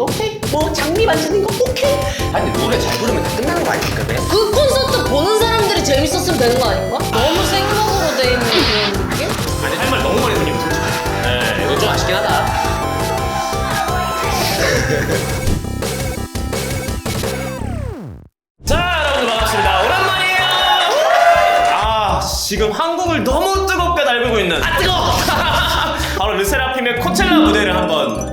오케이. 뭐 장미 만지는 거 오케이. 아니 노래 잘 부르면 다 끝나는 거 아닙니까? 그냥? 그 콘서트 보는 사람들이 재밌었으면 되는 거 아닌가? 너무 생각으로 돼 있는 그런 느낌? 아니 할 말 너무 많이 생기면 솔직히. 네, 이건 좀 아쉽긴 하다. 자, 여러분들 반갑습니다. 오랜만이에요. 아, 지금 한국을 너무 뜨겁게 달구고 있는. 아 뜨거! 바로 르세라핌의 코첼라 무대를 한번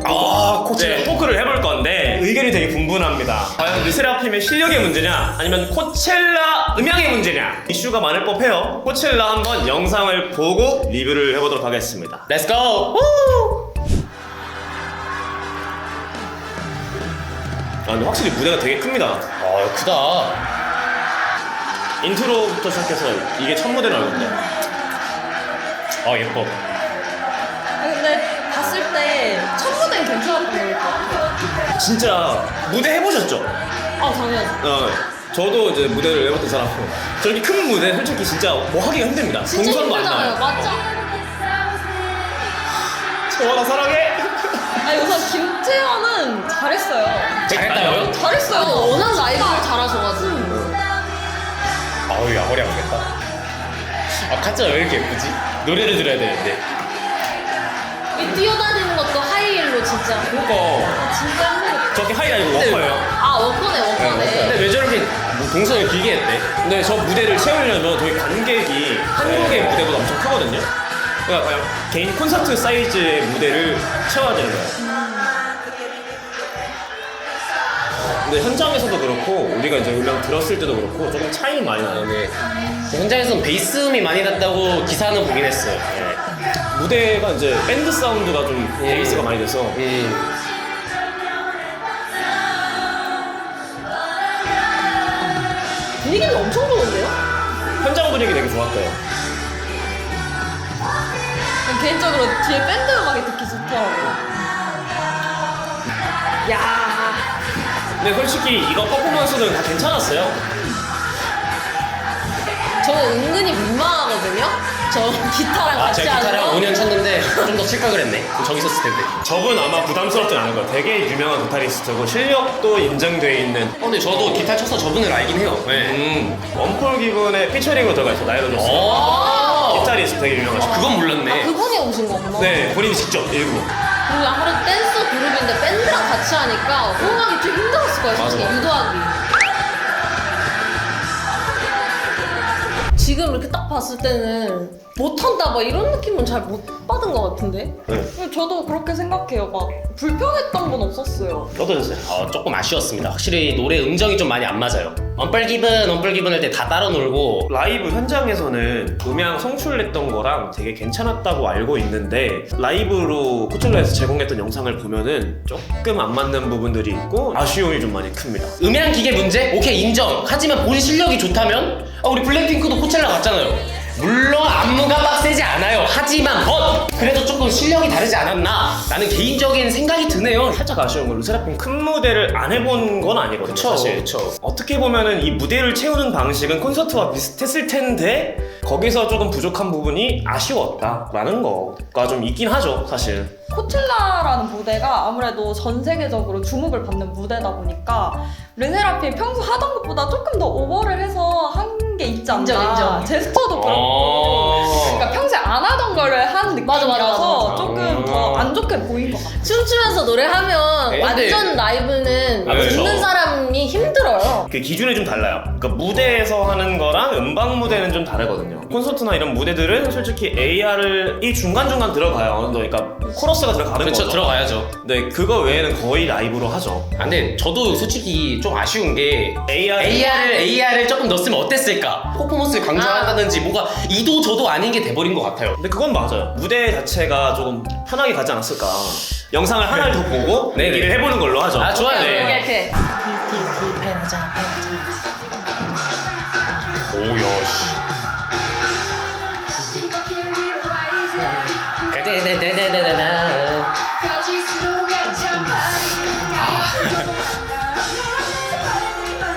코첼라 토크를 해볼 건데 의견이 되게 분분합니다. 과연 르세라핌의 실력의 문제냐 아니면 코첼라 음향의 문제냐 이슈가 많을 법해요. 코첼라 한번 영상을 보고 리뷰를 해보도록 하겠습니다. Let's go! 아 근데 확실히 무대가 되게 큽니다. 아 크다. 인트로부터 시작해서 이게 첫 무대는 알던데. 아 예뻐. 근데 봤을 때 첫 무대는 괜찮았던 것 같아요. 진짜 무대 해보셨죠? 아 당연하지. 저도 이제 무대를 해봤던 사람고 저렇게 큰 무대 솔직히 진짜 뭐 하기가 힘듭니다. 진짜 동선도 안 힘들잖아요. 나와요. 맞죠? 저나 사랑해. 아니 우선 김태현은 잘했어요. 잘했다고요? 잘했어요. 워낙 라이브를 잘하셔가지고. 아우 야 허리 아프겠다. 아 카츠가 왜 이렇게 예쁘지? 노래를 들어야 되는데. 이 뛰어다니는 것도 하이힐로 진짜. 그러니까 진짜 힘들겠다. 저렇게 하이 아니고 워커예요. 아 워커네 워커네. 근데 왜 저렇게 동선을 길게 했대? 근데 저 무대를 채우려면 저희 관객이 한국의 무대보다 엄청 크거든요. 그러니까 그냥 개인 콘서트 사이즈의 무대를 채워야 되는 거예요. 근데 현장에서도 그렇고 우리가 이제 음량 들었을 때도 그렇고 조금 차이는 많이 나요. 현장에서는 베이스음이 많이 났다고 기사는 보긴 했어요. 무대가 이제 밴드 사운드가 좀 베이스가 많이 돼서 분위기는 엄청 좋은데요? 현장 분위기 되게 좋았대요. 개인적으로 뒤에 밴드 음악이 듣기 좋더라고요. 야. 근데 솔직히 이거 퍼포먼스는 다 괜찮았어요. 저 은근히 민망하거든요? 저 기타랑 같이 제가 하는 기타를 거. 5년 쳤는데 좀 더 칠까 그랬네. 저기 있었을 텐데. 저분 아마 부담스럽진 않을 거예요. 되게 유명한 기타리스트고 실력도 인정돼 있는. 근데 저도 기타 쳐서 저분을 알긴 해요. 원폴 기분의 피처링으로 들어가 있어. 나이로 줬어. 오~ 기타리스트 되게 유명하시고. 그건 몰랐네. 그분이 오신 거구나. 네, 본인이 직접 일부러. 그리고 아무래도 댄스 그룹인데 밴드랑 같이 하니까 호응하기 좀 힘들었을 거예요, 솔직히 맞아. 유도하기. 지금 이렇게 딱 봤을 때는 못한다 막 이런 느낌은 잘 못 받은 것 같은데? 저도 그렇게 생각해요. 막 불편했던 건 없었어요. 어떠셨어요? 조금 아쉬웠습니다. 확실히 노래 음정이 좀 많이 안 맞아요. 언플기분 할 때 다 따로 놀고 라이브 현장에서는 음향 송출했던 거랑 되게 괜찮았다고 알고 있는데 라이브로 코첼라에서 제공했던 영상을 보면은 조금 안 맞는 부분들이 있고 아쉬움이 좀 많이 큽니다. 음향 기계 문제? 오케이 인정. 하지만 본 실력이 좋다면 우리 블랙핑크도 코첼라 갔잖아요. 물론 안무가 빡세지 않아요. 하지만 그래도 조금 실력이 다르지 않았나 라는 개인적인 생각이 드네요. 살짝 아쉬운 건 르세라핌 큰 무대를 안 해본 건 아니거든요. 그쵸, 사실. 그쵸. 어떻게 보면은 이 무대를 채우는 방식은 콘서트와 비슷했을 텐데 거기서 조금 부족한 부분이 아쉬웠다라는 거가 좀 있긴 하죠, 사실. 코첼라라는 무대가 아무래도 전 세계적으로 주목을 받는 무대다 보니까 르세라핌이 평소 하던 것보다 조금 더 오버를 해서 한 게 있지 않나. 인정. 제스처도 그렇고. 그러니까 평소에 안 하던 거를 한 맞아, 느낌이라서 맞아. 조금 더 안 좋게 보인 것 같아요. 춤추면서 노래하면 네, 완전 라이브는 그렇죠. 듣는 사람이 힘들어요. 그 기준이 좀 달라요. 그러니까 무대에서 하는 거랑 음방 무대는 좀 다르거든요. 콘서트나 이런 무대들은 솔직히 AR이 중간중간 들어가요. 어느 정도. 그러니까 코러스가 들어가는 그렇죠. 거죠. 들어가야죠. 네, 그거 외에는 거의 라이브로 하죠. 근데 저도 솔직히 좀 아쉬운 게 AR을 조금 넣었으면 어땠을까? 퍼포먼스를 강조한다든지 뭔가 이도 저도 아닌 게 돼버린 것 같아요. 근데 그건 맞아요. 무대 자체가 조금 편하게 가지 않았을까. 영상을 하나를 더 보고 네네. 얘기를 해보는 걸로 하죠. 아 좋아요. 네. 이렇게. 오야 씨.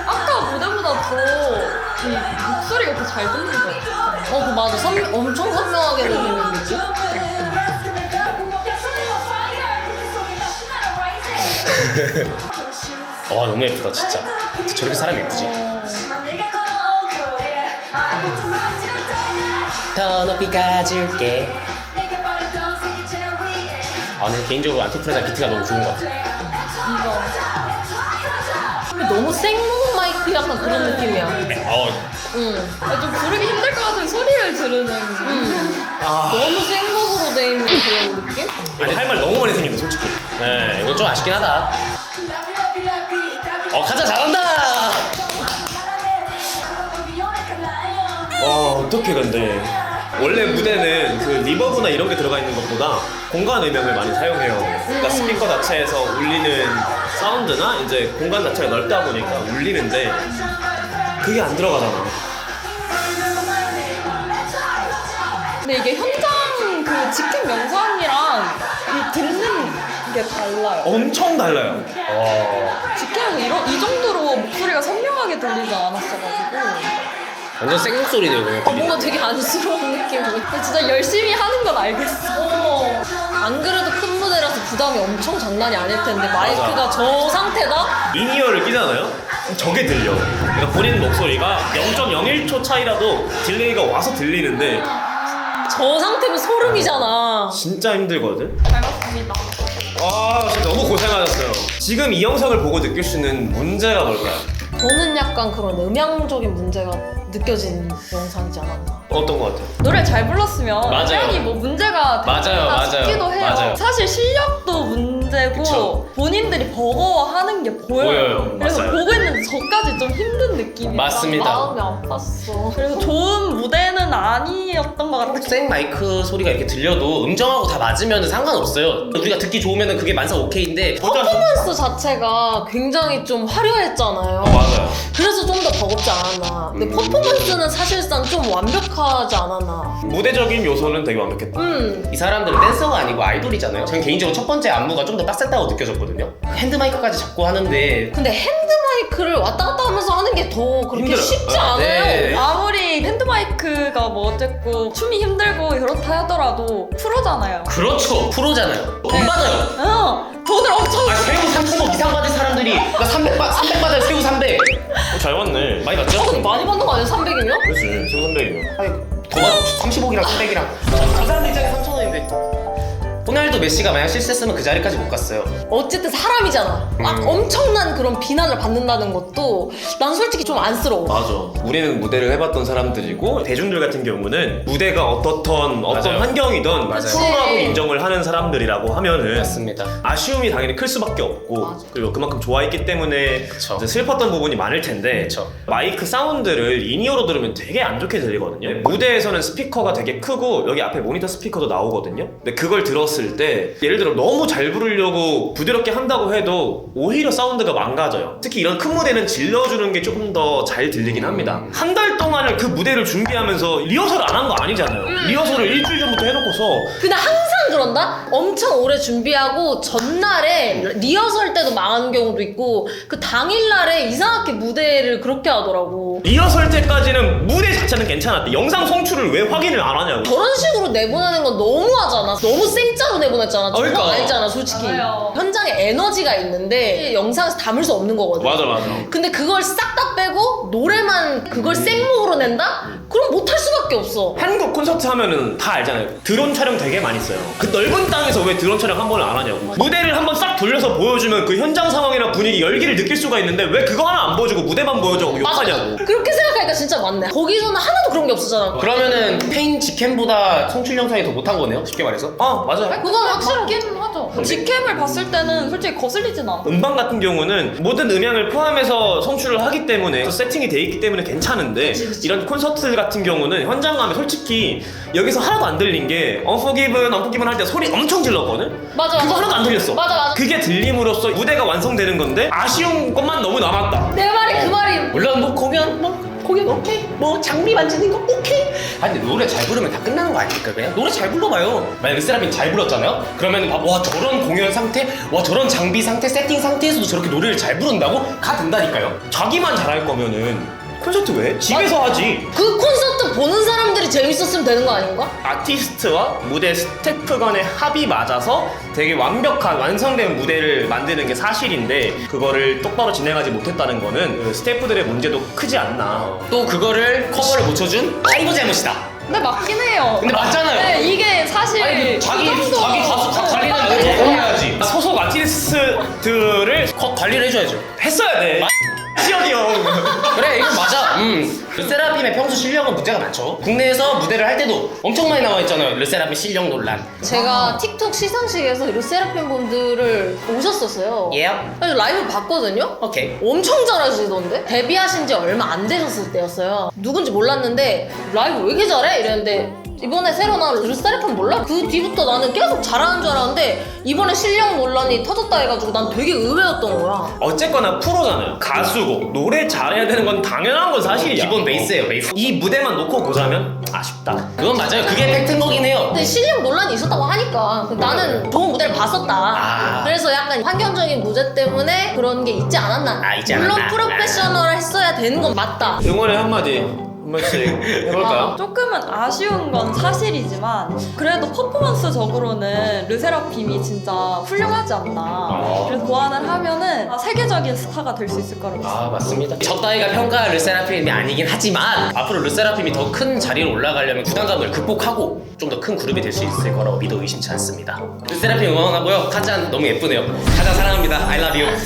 아까 무대보다 더 이 목소리가 더 잘 듣는 것 같아요. 그 맞아. 엄청 선명하게 들리는 거지. 와 너무 예쁘다 진짜. 저렇게 사람이 예쁘지. 더 높이 가줄게. 아 근데 개인적으로 안티프레자 비트가 너무 좋은 것 같아. 너무 생목 마이크 약간 그런 느낌이야. 어 좀 부르기 힘들 것 같은 소리를 들으는. 너무 생목으로 돼 있는 그런 느낌? 아니 할 말 너무 많이 생긴다 솔직히. 네, 이건 좀 아쉽긴 하다. 가자 잘한다. 어떻게 근데 원래 무대는 그 리버브나 이런 게 들어가 있는 것보다 공간 음향을 많이 사용해요. 그러니까 스피커 자체에서 울리는 사운드나 이제 공간 자체가 넓다 보니까 울리는데 그게 안 들어가잖아. 근데 이게 현장 그 직캠 영상이랑 이 듣는 게 달라요. 엄청 달라요. 직캠은 이 정도로 목소리가 선명하게 들리지 않았어가지고. 완전 생목소리네요 그냥. 뭔가 되게 안쓰러운 느낌이. 근데 진짜 열심히 하는 건 알겠어. 안 그래도 큰 무대라서 부담이 엄청 장난이 아닐 텐데 마이크가 저 상태다? 인이어를 끼잖아요? 저게 들려. 그러니까 본인 목소리가 0.01초 차이라도 딜레이가 와서 들리는데 저 상태면 소름이잖아. 진짜 힘들거든? 잘 봤습니다. 진짜 너무 고생하셨어요. 지금 이 영상을 보고 느낄 수 있는 문제가 뭘까요? 저는 약간 그런 음향적인 문제가 느껴지는 영상이지 않았나. 어떤 것 같아요? 노래 잘 불렀으면 맞아요. 당연히 뭐 문제가 맞아요, 되겠다 맞아요. 싶기도 해요. 맞아요. 사실 실력도 문제고 그쵸. 본인들이 버거워하는 게 보여요. 보여요. 그래서 맞아요. 보고 있는데 저까지 좀 힘든 느낌이. 맞습니다. 마음이 아팠어. 그래서 좋은 무대는 아니었던 것 같아요. 생 마이크 소리가 이렇게 들려도 음정하고 다 맞으면 상관없어요. 우리가 듣기 좋으면 그게 만사 오케이인데 퍼포먼스 자체가 굉장히 좀 화려했잖아요. 맞아요. 그래서 좀 더 버겁지 않았나. 근데 퍼포먼스는 사실상 좀 완벽하지 않았나. 무대적인 요소는 되게 완벽했다. 이 사람들은 댄서가 아니고 아이돌이잖아요. 저는 개인적으로 첫 번째 안무가 좀 더 빡셌다고 느껴졌거든요. 핸드 마이크까지 잡고 하는데 근데 핸드 마이크를 왔다 갔다 하면서 하는 게 더 그렇게 힘들어요. 쉽지 아, 않아요. 네. 아무리 핸드마이크가 뭐 어쨌고 춤이 힘들고 그렇다 하더라도 프로잖아요. 그렇죠. 프로잖아요. 돈 받아요. 돈을 엄청 새우 30억 이상 받은 사람들이 나 300 받아요. 새우 300. 잘 맞네. 많이 받죠? 근데 많이 받는 거 아니야? 300이면? 그렇지. 지금 300이면. 아니 더 받아. 30억이랑 300이랑 저 사람 입장에 3,000원인데. 호날두 메시가 만약 실수했으면 그 자리까지 못 갔어요. 어쨌든 사람이잖아. 막 엄청난 그런 비난을 받는다는 것도 난 솔직히 좀 안쓰러워. 맞아. 우리는 무대를 해봤던 사람들이고 대중들 같은 경우는 무대가 어떤 맞아요. 환경이든 맞아요. 프로라고 인정을 하는 사람들이라고 하면은 맞습니다. 아쉬움이 당연히 클 수밖에 없고 맞아. 그리고 그만큼 좋아했기 때문에 그쵸. 이제 슬펐던 부분이 많을 텐데 그쵸. 마이크 사운드를 인이어로 들으면 되게 안 좋게 들리거든요. 무대에서는 스피커가 되게 크고 여기 앞에 모니터 스피커도 나오거든요. 근데 그걸 들었을 때 예를 들어 너무 잘 부르려고 부드럽게 한다고 해도 오히려 사운드가 망가져요. 특히 이런 큰 무대는 질러주는 게 조금 더 잘 들리긴 합니다. 한 달 동안을 그 무대를 준비하면서 리허설 안 한 거 아니잖아요. 리허설을 일주일 전부터 해놓고서 근데 항상 그런다? 엄청 오래 준비하고 전날에 리허설 때도 망한 경우도 있고 그 당일날에 이상하게 무대를 그렇게 하더라고. 리허설 때까지는 무대 자체는 괜찮았대. 영상 송출을 왜 확인을 안 하냐고. 저런 식으로 내보내는 건 너무하잖아. 너무 생짜로 내보냈잖아. 저거 그러니까. 알잖아 솔직히. 맞아요. 현장에 에너지가 있는데 영상에서 담을 수 없는 거거든. 맞아. 근데 그걸 싹 다 빼고 노래만 그걸 생목으로 낸다? 그럼 못할 수밖에 없어. 한국 콘서트 하면은 다 알잖아요. 드론 촬영 되게 많이 써요. 그 넓은 땅에서 왜 드론 촬영 한 번을 안 하냐고. 무대를 한번 싹 돌려서 보여주면 그 현장 상황이나 분위기 열기를 느낄 수가 있는데 왜 그거 하나 안 보여주고 무대만 보여주고 욕하냐고. 그렇게 생각하니까 진짜 맞네. 거기서는 하나도 그런 게 없었잖아. 그러면은 페인 직캠보다 송출 영상이 더 못한 거네요. 쉽게 말해서. 맞아요. 그건 확실하게. 맞긴 하죠. 직캠을 봤을 때는 솔직히 거슬리진 않아. 음반 같은 경우는 모든 음향을 포함해서 송출을 하기 때문에 세팅이 돼 있기 때문에 괜찮은데 이런 콘서트 같은 경우는 현장 가면 솔직히 여기서 하나도 안 들린 게 Unforgiven 할 때 소리 엄청 질렀거든? 맞아. 그거 하나도 안 들렸어. 맞아. 그게 들림으로써 무대가 완성되는 건데 아쉬운 것만 너무 남았다. 내 말이 그 말이. 물론 뭐 공연 오케이. 뭐 장비 만지는 거 오케이. 아니 근데 노래 잘 부르면 다 끝나는 거 아닙니까 그냥? 노래 잘 불러봐요. 만약 르세라핌 잘 불렀잖아요? 그러면 와 저런 공연 상태, 와 저런 장비 상태, 세팅 상태에서도 저렇게 노래를 잘 부른다고? 가 된다니까요. 자기만 잘할 거면은 콘서트 왜? 집에서 하지. 그 콘서트 보는 사람들이 재밌었으면 되는 거 아닌가? 아티스트와 무대 스태프 간의 합이 맞아서 되게 완벽한 완성된 무대를 만드는 게 사실인데 그거를 똑바로 진행하지 못했다는 거는 그 스태프들의 문제도 크지 않나. 또 그거를 커버를 못 쳐준 하이브 잘못이다. 근데 맞긴 해요. 근데 맞잖아요. 네, 이게 사실 아니, 자기 가수 관리는 네. 왜 해야지. 소속 아티스트들을 관리를 해줘야죠. 했어야 돼. 시연이 형. 그래 이거 맞아. 르세라핌의 평소 실력은 문제가 많죠. 국내에서 무대를 할 때도 엄청 많이 나와 있잖아요. 르세라핌 실력 논란. 제가 틱톡 시상식에서 르세라핌 분들을 오셨었어요. 예. 그래서 라이브 봤거든요? 오케이. 엄청 잘하시던데? 데뷔하신 지 얼마 안 되셨을 때였어요. 누군지 몰랐는데 라이브 왜 이렇게 잘해? 이랬는데 이번에 새로 나온 르세라핌 몰라? 그 뒤부터 나는 계속 잘하는 줄 알았는데 이번에 실력 논란이 터졌다 해가지고 난 되게 의외였던 거야. 어쨌거나 프로잖아요. 가수고 노래 잘해야 되는 건 당연한 건 사실이야. 기본 베이스예요, 베이스. 이 무대만 놓고 보자면 아쉽다. 그건 맞아요. 그게 팩트인 거긴 해요. 근데 실력 논란이 있었다고 하니까 나는 좋은 무대를 봤었다. 아. 그래서 약간 환경적인 문제 때문에 그런 게 있지 않았나. 아, 있지 물론 않았나. 프로페셔널 했어야 되는 건 맞다. 응원의 한마디 한 번씩 해볼까요? 조금은 아쉬운 건 사실이지만 그래도 퍼포먼스적으로는 르세라핌이 진짜 훌륭하지 않나. 그래서 보완을 하면은 세계적인 스타가 될 수 있을 거라고 믿습니다. 아 맞습니다. 저 따위가 평가할 르세라핌이 아니긴 하지만 앞으로 르세라핌이 더 큰 자리로 올라가려면 부담감을 극복하고 좀 더 큰 그룹이 될 수 있을 거라고 믿어 의심치 않습니다. 르세라핌 응원하고요. 카잔 너무 예쁘네요. 카잔 사랑합니다. I love you.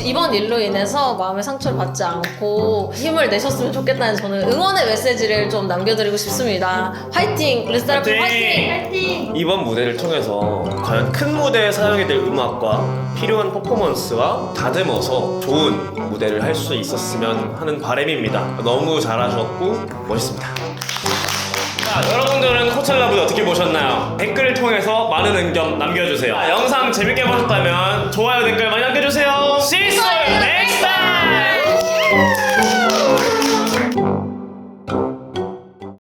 이번 일로 인해서 마음의 상처를 받지 않고 힘을 내셨으면 좋겠다는 저는 응원의 메시지를 좀 남겨드리고 싶습니다. 화이팅! 르세라핌 화이팅! 파이팅! 이번 무대를 통해서 과연 큰 무대에 사용이 될 음악과 필요한 퍼포먼스와 다듬어서 좋은 무대를 할 수 있었으면 하는 바람입니다. 너무 잘하셨고 멋있습니다. 자, 여러분들은 코첼라 무대 어떻게 보셨나요? 댓글을 통해서 많은 의견 남겨주세요. 영상 재밌게 보셨다면 좋아요 댓글 많이 남겨주세요. See you next time!